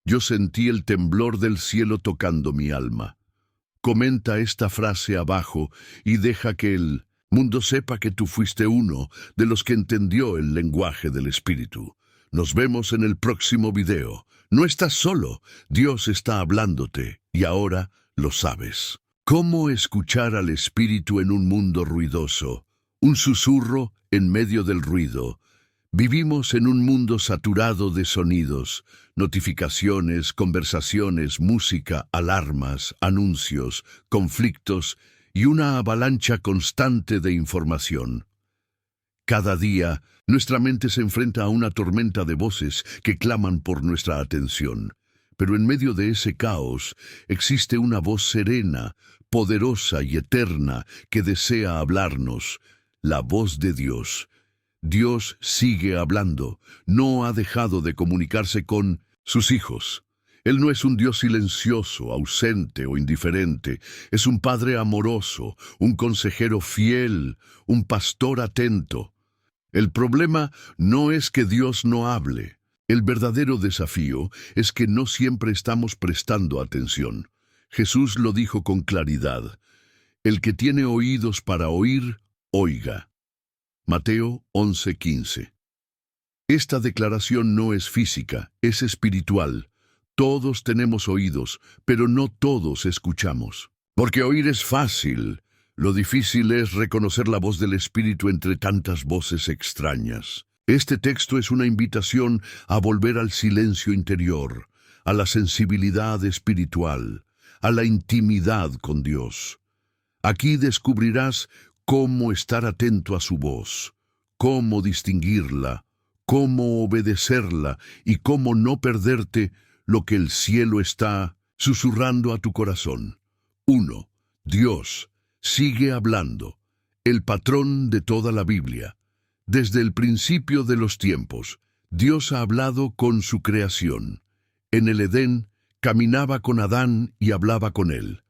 Yo sentí el temblor del cielo tocando mi alma. Comenta esta frase abajo y deja que el mundo sepa que tú fuiste uno de los que entendió el lenguaje del Espíritu. Nos vemos en el próximo video. No estás solo, Dios está hablándote y ahora lo sabes. ¿Cómo escuchar al Espíritu en un mundo ruidoso? Un susurro en medio del ruido. Vivimos en un mundo saturado de sonidos, notificaciones, conversaciones, música, alarmas, anuncios, conflictos y una avalancha constante de información. Cada día, nuestra mente se enfrenta a una tormenta de voces que claman por nuestra atención. Pero en medio de ese caos existe una voz serena, poderosa y eterna que desea hablarnos, la voz de Dios. Dios sigue hablando, no ha dejado de comunicarse con sus hijos. Él no es un Dios silencioso, ausente o indiferente. Es un Padre amoroso, un consejero fiel, un pastor atento. El problema no es que Dios no hable. El verdadero desafío es que no siempre estamos prestando atención. Jesús lo dijo con claridad: el que tiene oídos para oír, oiga. Mateo 11:15. Esta declaración no es física, es espiritual. Todos tenemos oídos, pero no todos escuchamos. Porque oír es fácil. Lo difícil es reconocer la voz del Espíritu entre tantas voces extrañas. Este texto es una invitación a volver al silencio interior, a la sensibilidad espiritual. a la intimidad con Dios. Aquí descubrirás cómo estar atento a su voz, cómo distinguirla, cómo obedecerla y cómo no perderte lo que el cielo está susurrando a tu corazón. 1. Dios sigue hablando, el patrón de toda la Biblia. Desde el principio de los tiempos, Dios ha hablado con su creación. En el Edén, caminaba con Adán y hablaba con él.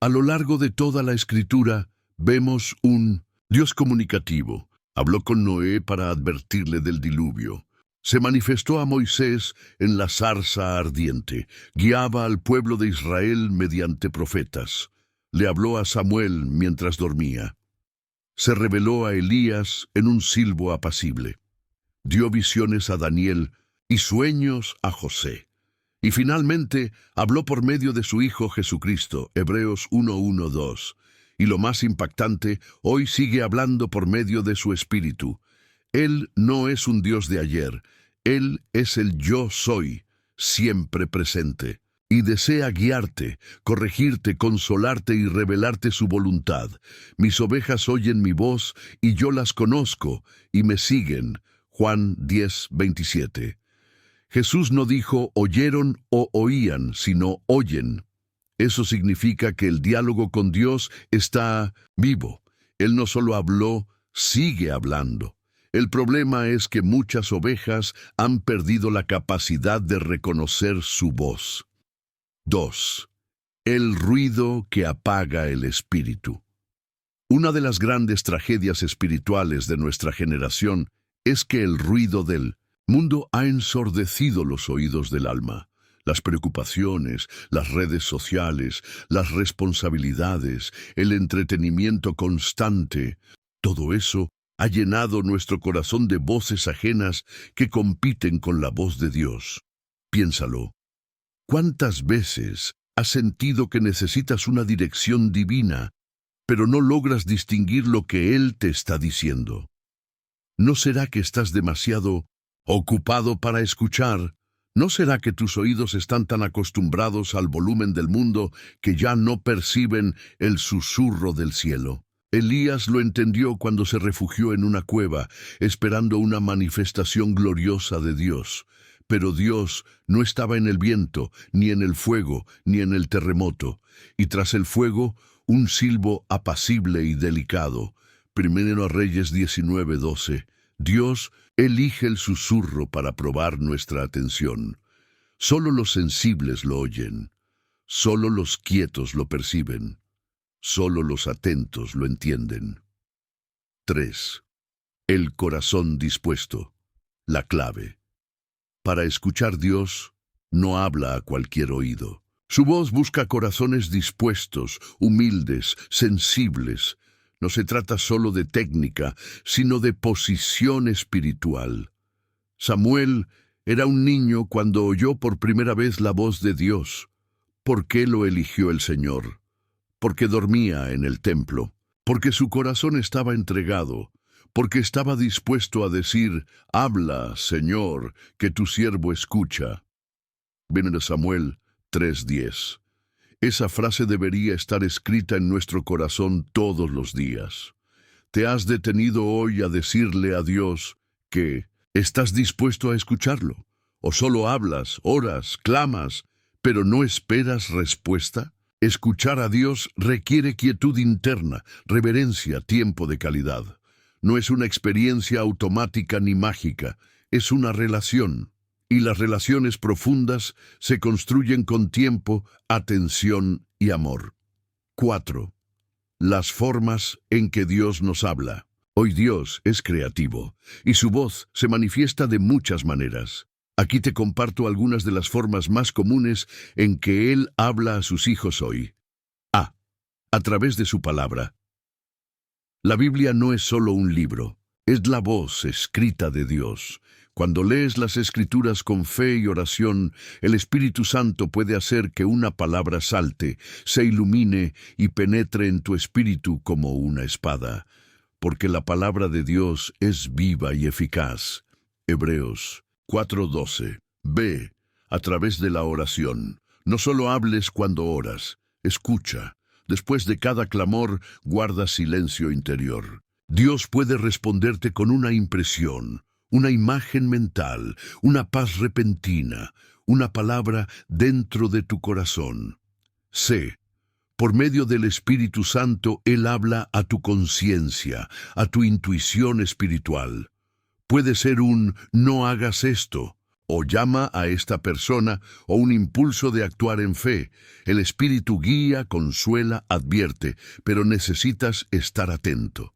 A lo largo de toda la Escritura, vemos un Dios comunicativo. Habló con Noé para advertirle del diluvio. Se manifestó a Moisés en la zarza ardiente. Guiaba al pueblo de Israel mediante profetas. Le habló a Samuel mientras dormía. Se reveló a Elías en un silbo apacible. Dio visiones a Daniel y sueños a José. Y finalmente habló por medio de su Hijo Jesucristo, Hebreos 1:1-2. Y lo más impactante, hoy sigue hablando por medio de su Espíritu. Él no es un Dios de ayer, Él es el yo soy, siempre presente. Y desea guiarte, corregirte, consolarte y revelarte su voluntad. Mis ovejas oyen mi voz, y yo las conozco, y me siguen. Juan 10:27. Jesús no dijo oyeron o oían, sino oyen. Eso significa que el diálogo con Dios está vivo. Él no solo habló, sigue hablando. El problema es que muchas ovejas han perdido la capacidad de reconocer su voz. 2. El ruido que apaga el espíritu. Una de las grandes tragedias espirituales de nuestra generación es que el ruido del mundo ha ensordecido los oídos del alma. Las preocupaciones, las redes sociales, las responsabilidades, el entretenimiento constante, todo eso ha llenado nuestro corazón de voces ajenas que compiten con la voz de Dios. Piénsalo. ¿Cuántas veces has sentido que necesitas una dirección divina, pero no logras distinguir lo que Él te está diciendo? ¿No será que estás demasiado ocupado para escuchar? ¿No será que tus oídos están tan acostumbrados al volumen del mundo que ya no perciben el susurro del cielo? Elías lo entendió cuando se refugió en una cueva, esperando una manifestación gloriosa de Dios. Pero Dios no estaba en el viento, ni en el fuego, ni en el terremoto. Y tras el fuego, un silbo apacible y delicado. 1 Reyes 19:12. Dios elige el susurro para probar nuestra atención. Solo los sensibles lo oyen. Solo los quietos lo perciben. Solo los atentos lo entienden. 3. El corazón dispuesto. La clave. Para escuchar Dios, no habla a cualquier oído. Su voz busca corazones dispuestos, humildes, sensibles. No se trata solo de técnica, sino de posición espiritual. Samuel era un niño cuando oyó por primera vez la voz de Dios. ¿Por qué lo eligió el Señor? Porque dormía en el templo, porque su corazón estaba entregado, porque estaba dispuesto a decir, habla, Señor, que tu siervo escucha. 1 Samuel 3:10. Esa frase debería estar escrita en nuestro corazón todos los días. ¿Te has detenido hoy a decirle a Dios que estás dispuesto a escucharlo? ¿O solo hablas, oras, clamas, pero no esperas respuesta? Escuchar a Dios requiere quietud interna, reverencia, tiempo de calidad. No es una experiencia automática ni mágica, es una relación. Y las relaciones profundas se construyen con tiempo, atención y amor. 4. Las formas en que Dios nos habla. Hoy Dios es creativo, y su voz se manifiesta de muchas maneras. Aquí te comparto algunas de las formas más comunes en que Él habla a sus hijos hoy. A través de su palabra. La Biblia no es solo un libro, es la voz escrita de Dios. Cuando lees las Escrituras con fe y oración, el Espíritu Santo puede hacer que una palabra salte, se ilumine y penetre en tu espíritu como una espada, porque la palabra de Dios es viva y eficaz. Hebreos 4:12. Ve, a través de la oración. No solo hables cuando oras, escucha. Después de cada clamor, guarda silencio interior. Dios puede responderte con una impresión, una imagen mental, una paz repentina, una palabra dentro de tu corazón. Sé, por medio del Espíritu Santo, Él habla a tu conciencia, a tu intuición espiritual. Puede ser un «no hagas esto», o llama a esta persona, o un impulso de actuar en fe. El Espíritu guía, consuela, advierte, pero necesitas estar atento.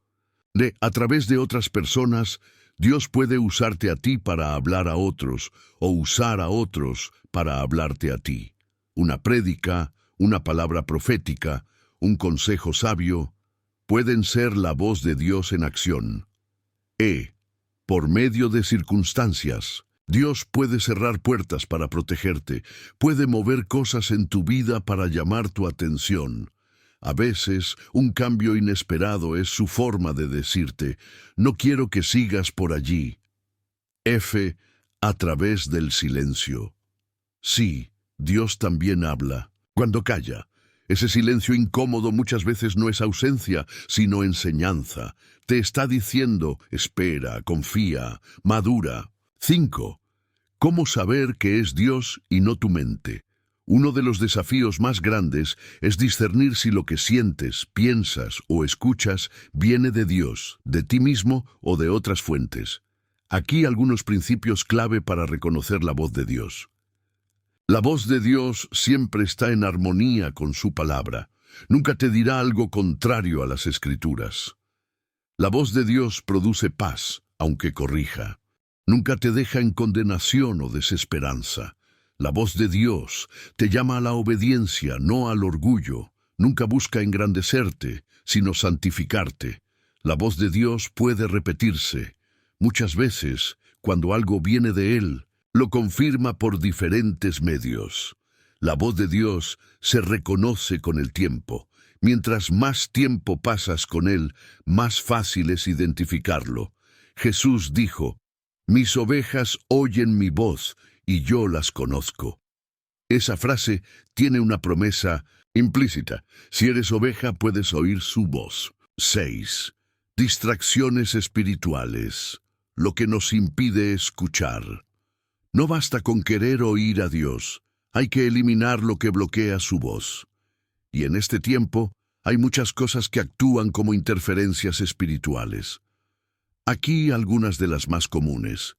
A través de otras personas, Dios puede usarte a ti para hablar a otros, o usar a otros para hablarte a ti. Una prédica, una palabra profética, un consejo sabio, pueden ser la voz de Dios en acción. Por medio de circunstancias, Dios puede cerrar puertas para protegerte, puede mover cosas en tu vida para llamar tu atención. A veces, un cambio inesperado es su forma de decirte, no quiero que sigas por allí. A través del silencio. Sí, Dios también habla, cuando calla. Ese silencio incómodo muchas veces no es ausencia, sino enseñanza. Te está diciendo, espera, confía, madura. 5. ¿Cómo saber que es Dios y no tu mente? Uno de los desafíos más grandes es discernir si lo que sientes, piensas o escuchas viene de Dios, de ti mismo o de otras fuentes. Aquí algunos principios clave para reconocer la voz de Dios. La voz de Dios siempre está en armonía con su palabra. Nunca te dirá algo contrario a las Escrituras. La voz de Dios produce paz, aunque corrija. Nunca te deja en condenación o desesperanza. La voz de Dios te llama a la obediencia, no al orgullo. Nunca busca engrandecerte, sino santificarte. La voz de Dios puede repetirse. Muchas veces, cuando algo viene de Él, lo confirma por diferentes medios. La voz de Dios se reconoce con el tiempo. Mientras más tiempo pasas con Él, más fácil es identificarlo. Jesús dijo, «Mis ovejas oyen mi voz, y yo las conozco». Esa frase tiene una promesa implícita. Si eres oveja, puedes oír su voz. 6. Distracciones espirituales. Lo que nos impide escuchar. No basta con querer oír a Dios. Hay que eliminar lo que bloquea su voz. Y en este tiempo, hay muchas cosas que actúan como interferencias espirituales. Aquí algunas de las más comunes.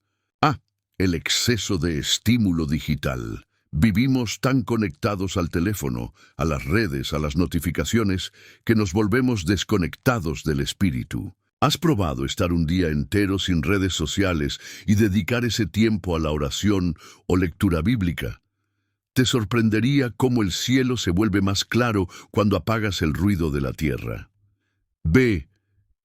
El exceso de estímulo digital. Vivimos tan conectados al teléfono, a las redes, a las notificaciones, que nos volvemos desconectados del espíritu. ¿Has probado estar un día entero sin redes sociales y dedicar ese tiempo a la oración o lectura bíblica? Te sorprendería cómo el cielo se vuelve más claro cuando apagas el ruido de la tierra.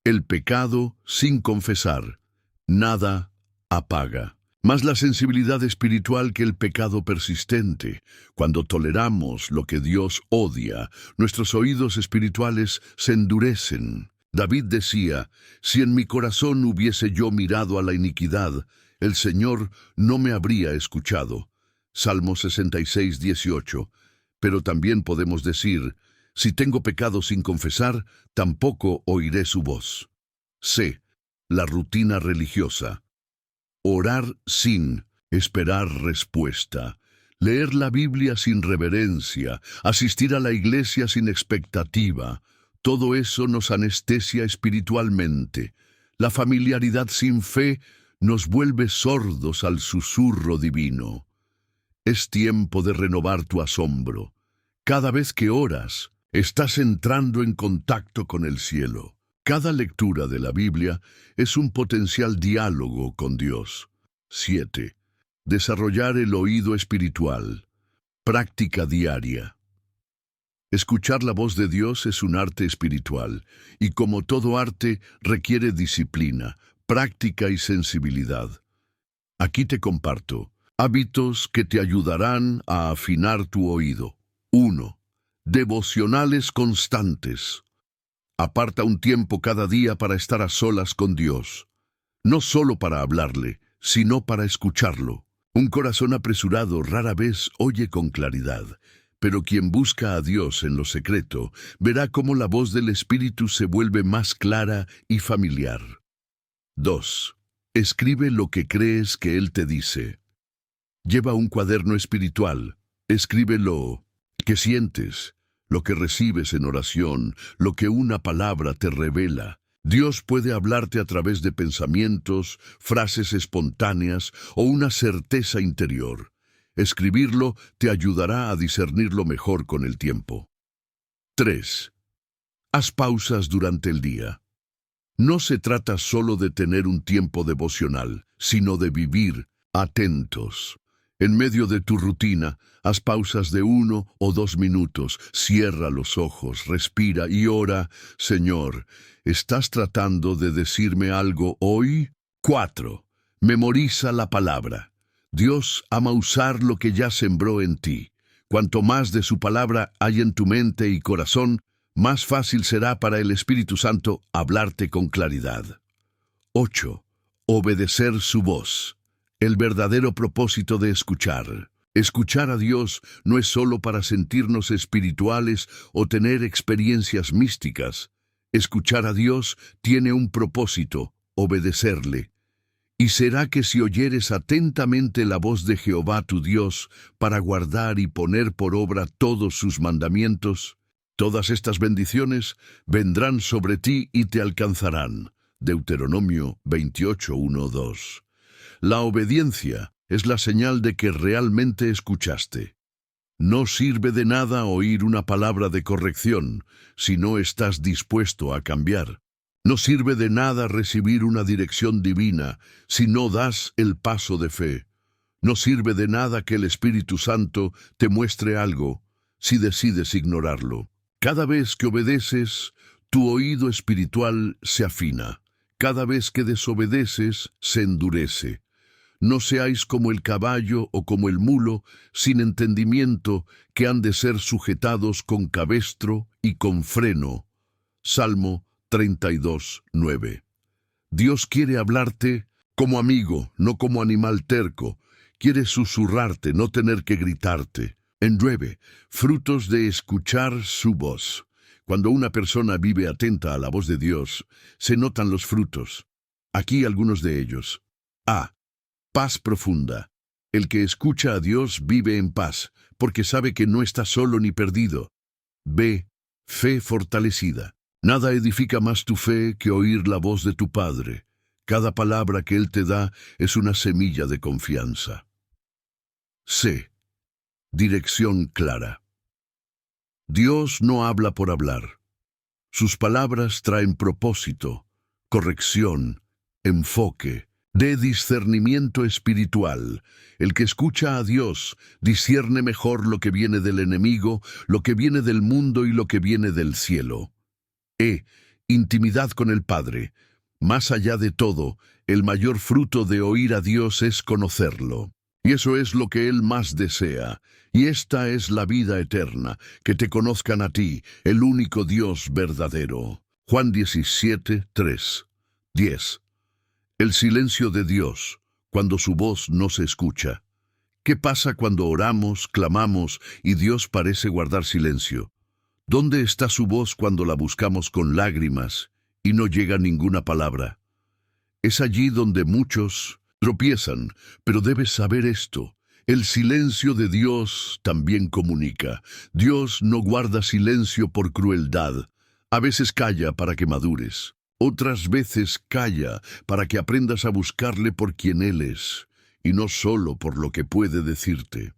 El pecado sin confesar. Nada apaga. Más la sensibilidad espiritual que el pecado persistente. Cuando toleramos lo que Dios odia, nuestros oídos espirituales se endurecen. David decía, «Si en mi corazón hubiese yo mirado a la iniquidad, el Señor no me habría escuchado». Salmo 66, 18. Pero también podemos decir, «Si tengo pecado sin confesar, tampoco oiré su voz». La rutina religiosa. Orar sin esperar respuesta. Leer la Biblia sin reverencia. Asistir a la iglesia sin expectativa. Todo eso nos anestesia espiritualmente. La familiaridad sin fe nos vuelve sordos al susurro divino. Es tiempo de renovar tu asombro. Cada vez que oras, estás entrando en contacto con el cielo. Cada lectura de la Biblia es un potencial diálogo con Dios. 7. Desarrollar el oído espiritual. Práctica diaria. Escuchar la voz de Dios es un arte espiritual, y como todo arte, requiere disciplina, práctica y sensibilidad. Aquí te comparto hábitos que te ayudarán a afinar tu oído. 1. Devocionales constantes. Aparta un tiempo cada día para estar a solas con Dios. No solo para hablarle, sino para escucharlo. Un corazón apresurado rara vez oye con claridad, Pero quien busca a Dios en lo secreto, verá cómo la voz del Espíritu se vuelve más clara y familiar. 2. Escribe lo que crees que Él te dice. Lleva un cuaderno espiritual. Escribe lo que sientes, lo que recibes en oración, lo que una palabra te revela. Dios puede hablarte a través de pensamientos, frases espontáneas o una certeza interior. Escribirlo te ayudará a discernirlo mejor con el tiempo. 3. Haz pausas durante el día. No se trata solo de tener un tiempo devocional, sino de vivir atentos. En medio de tu rutina, haz pausas de 1 o 2 minutos, cierra los ojos, respira y ora. Señor, ¿estás tratando de decirme algo hoy? 4. Memoriza la palabra. Dios ama usar lo que ya sembró en ti. Cuanto más de su palabra hay en tu mente y corazón, más fácil será para el Espíritu Santo hablarte con claridad. 8. Obedecer su voz. El verdadero propósito de escuchar. Escuchar a Dios no es solo para sentirnos espirituales o tener experiencias místicas. Escuchar a Dios tiene un propósito: obedecerle. Y será que si oyeres atentamente la voz de Jehová tu Dios para guardar y poner por obra todos sus mandamientos, todas estas bendiciones vendrán sobre ti y te alcanzarán. Deuteronomio 28:1-2. La obediencia es la señal de que realmente escuchaste. No sirve de nada oír una palabra de corrección si no estás dispuesto a cambiar. No sirve de nada recibir una dirección divina si no das el paso de fe. No sirve de nada que el Espíritu Santo te muestre algo si decides ignorarlo. Cada vez que obedeces, tu oído espiritual se afina. Cada vez que desobedeces, se endurece. No seáis como el caballo o como el mulo, sin entendimiento, que han de ser sujetados con cabestro y con freno. Salmo 32:9. Dios quiere hablarte como amigo, no como animal terco. Quiere susurrarte, no tener que gritarte. En 9, frutos de escuchar su voz. Cuando una persona vive atenta a la voz de Dios, se notan los frutos. Aquí algunos de ellos. A. Paz profunda. El que escucha a Dios vive en paz, porque sabe que no está solo ni perdido. B. Fe fortalecida. Nada edifica más tu fe que oír la voz de tu Padre. Cada palabra que Él te da es una semilla de confianza. C. Dirección clara. Dios no habla por hablar. Sus palabras traen propósito, corrección, enfoque, de discernimiento espiritual. El que escucha a Dios discierne mejor lo que viene del enemigo, lo que viene del mundo y lo que viene del cielo. Intimidad con el Padre. Más allá de todo, el mayor fruto de oír a Dios es conocerlo. Y eso es lo que Él más desea. Y esta es la vida eterna, que te conozcan a ti, el único Dios verdadero. Juan 17:3. 10. El silencio de Dios, cuando su voz no se escucha. ¿Qué pasa cuando oramos, clamamos y Dios parece guardar silencio? ¿Dónde está su voz cuando la buscamos con lágrimas y no llega ninguna palabra? Es allí donde muchos tropiezan, pero debes saber esto. El silencio de Dios también comunica. Dios no guarda silencio por crueldad. A veces calla para que madures. Otras veces calla para que aprendas a buscarle por quien Él es, y no solo por lo que puede decirte.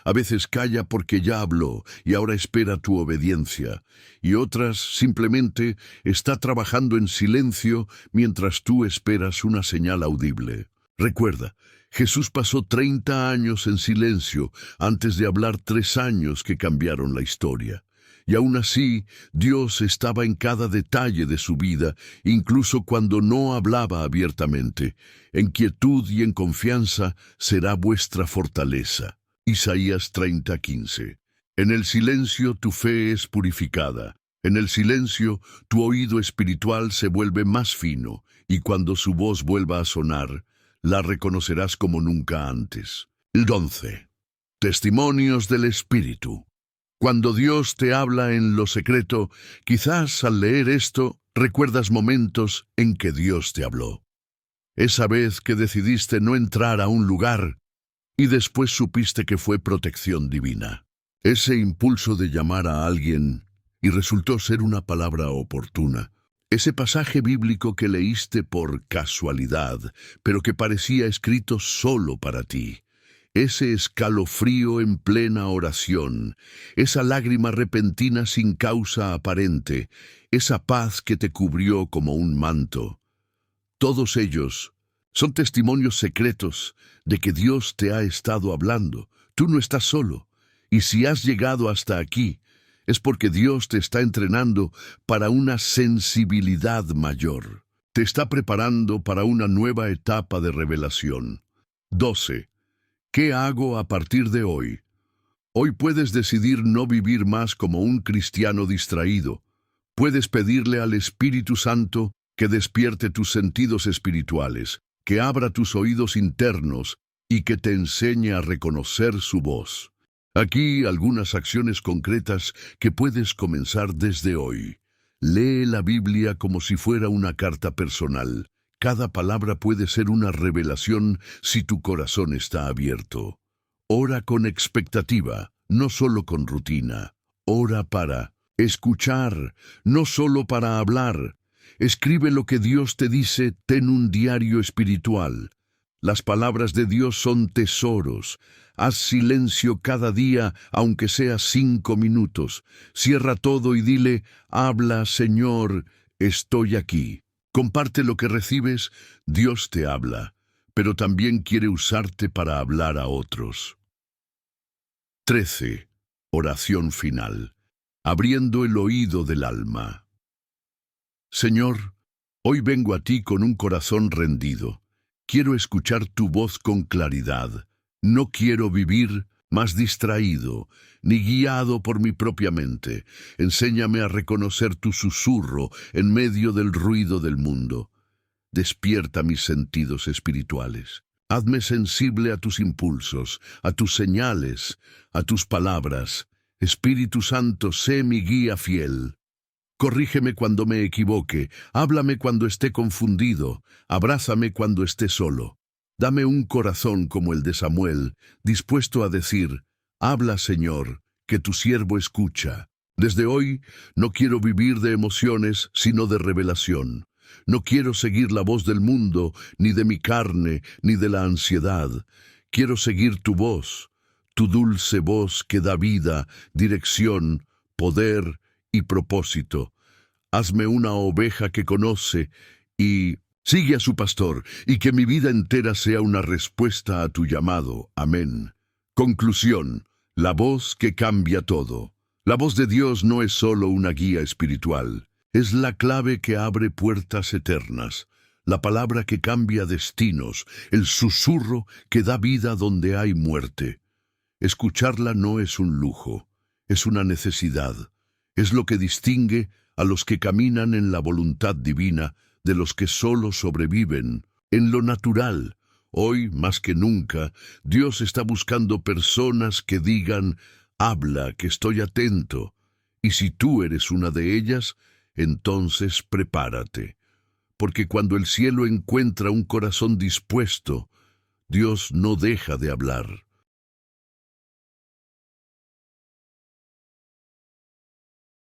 A veces calla porque ya habló y ahora espera tu obediencia, y otras simplemente está trabajando en silencio mientras tú esperas una señal audible. Recuerda, Jesús pasó 30 años en silencio antes de hablar 3 años que cambiaron la historia. Y aún así, Dios estaba en cada detalle de su vida, incluso cuando no hablaba abiertamente. En quietud y en confianza será vuestra fortaleza. Isaías 30:15. En el silencio tu fe es purificada. En el silencio tu oído espiritual se vuelve más fino, y cuando su voz vuelva a sonar, la reconocerás como nunca antes. 11. Testimonios del Espíritu. Cuando Dios te habla en lo secreto, quizás al leer esto recuerdas momentos en que Dios te habló. Esa vez que decidiste no entrar a un lugar y después supiste que fue protección divina. Ese impulso de llamar a alguien y resultó ser una palabra oportuna. Ese pasaje bíblico que leíste por casualidad, pero que parecía escrito solo para ti. Ese escalofrío en plena oración, esa lágrima repentina sin causa aparente, esa paz que te cubrió como un manto. Todos ellos son testimonios secretos de que Dios te ha estado hablando. Tú no estás solo. Y si has llegado hasta aquí, es porque Dios te está entrenando para una sensibilidad mayor. Te está preparando para una nueva etapa de revelación. 12. ¿Qué hago a partir de hoy? Hoy puedes decidir no vivir más como un cristiano distraído. Puedes pedirle al Espíritu Santo que despierte tus sentidos espirituales, que abra tus oídos internos y que te enseñe a reconocer su voz. Aquí algunas acciones concretas que puedes comenzar desde hoy. Lee la Biblia como si fuera una carta personal. Cada palabra puede ser una revelación si tu corazón está abierto. Ora con expectativa, no solo con rutina. Ora para escuchar, no solo para hablar. Escribe lo que Dios te dice, ten un diario espiritual. Las palabras de Dios son tesoros. Haz silencio cada día, aunque sea 5 minutos. Cierra todo y dile, habla, Señor, estoy aquí. Comparte lo que recibes, Dios te habla, pero también quiere usarte para hablar a otros. 13. Oración final. Abriendo el oído del alma. Señor, hoy vengo a ti con un corazón rendido. Quiero escuchar tu voz con claridad. No quiero vivir más distraído, ni guiado por mi propia mente. Enséñame a reconocer tu susurro en medio del ruido del mundo. Despierta mis sentidos espirituales. Hazme sensible a tus impulsos, a tus señales, a tus palabras. Espíritu Santo, sé mi guía fiel. Corrígeme cuando me equivoque, háblame cuando esté confundido, abrázame cuando esté solo. Dame un corazón como el de Samuel, dispuesto a decir, habla, Señor, que tu siervo escucha. Desde hoy no quiero vivir de emociones, sino de revelación. No quiero seguir la voz del mundo, ni de mi carne, ni de la ansiedad. Quiero seguir tu voz, tu dulce voz que da vida, dirección, poder y propósito. Hazme una oveja que conoce y sigue a su pastor, y que mi vida entera sea una respuesta a tu llamado. Amén. Conclusión. La voz que cambia todo. La voz de Dios no es solo una guía espiritual. Es la clave que abre puertas eternas. La palabra que cambia destinos. El susurro que da vida donde hay muerte. Escucharla no es un lujo. Es una necesidad. Es lo que distingue a los que caminan en la voluntad divina de los que solo sobreviven en lo natural. Hoy, más que nunca, Dios está buscando personas que digan, habla, que estoy atento. Y si tú eres una de ellas, entonces prepárate. Porque cuando el cielo encuentra un corazón dispuesto, Dios no deja de hablar.